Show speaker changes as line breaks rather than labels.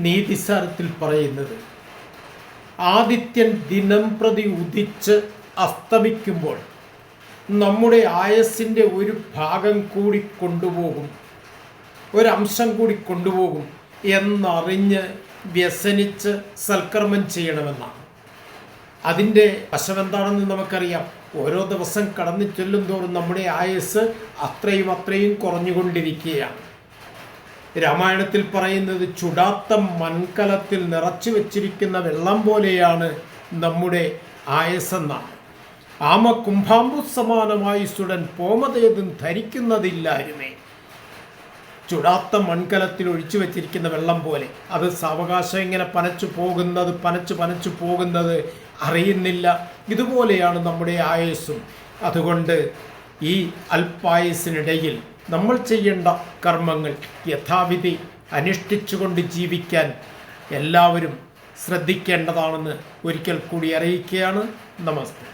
നീതിസാരത്തിൽ പറയുന്നത്, ആദിത്യൻ ദിനം പ്രതി ഉദിച്ച് അസ്തമിക്കുമ്പോൾ നമ്മുടെ ആയസ്സിൻ്റെ ഒരു ഭാഗം കൂടി കൊണ്ടുപോകും, ഒരംശം കൂടി കൊണ്ടുപോകും എന്നറിഞ്ഞ് വ്യസനിച്ച് സൽക്കർമ്മം ചെയ്യണമെന്നാണ്. അതിൻ്റെ വശമെന്താണെന്ന് നമുക്കറിയാം. ഓരോ ദിവസം കടന്നു ചെല്ലും തോറും നമ്മുടെ ആയുസ് അത്രയും കുറഞ്ഞുകൊണ്ടിരിക്കുകയാണ്. രാമായണത്തിൽ പറയുന്നത്, ചുടാത്ത മൺകലത്തിൽ നിറച്ചു വച്ചിരിക്കുന്ന വെള്ളം പോലെയാണ് നമ്മുടെ ആയസ്സെന്നാണ്. ആമ കുംഭാമ്പു സമാനമായുസുടൻ പോമതേതും ധരിക്കുന്നതില്ലായിരുന്നേ. ചുടാത്ത മൺകലത്തിൽ ഒഴിച്ചു വെച്ചിരിക്കുന്ന വെള്ളം പോലെ അത് സാവകാശം ഇങ്ങനെ പനച്ചു പോകുന്നത് അറിയുന്നില്ല. ഇതുപോലെയാണ് നമ്മുടെ ആയുസ്സും. അതുകൊണ്ട് ഈ അല്പായുസിനിടയിൽ നമ്മൾ ചെയ്യേണ്ട കർമ്മങ്ങൾ യഥാവിധി അനുഷ്ഠിച്ചുകൊണ്ട് ജീവിക്കാൻ എല്ലാവരും ശ്രദ്ധിക്കേണ്ടതാണെന്ന് ഒരിക്കൽ കൂടി അറിയിക്കുകയാണ്. നമസ്തേ.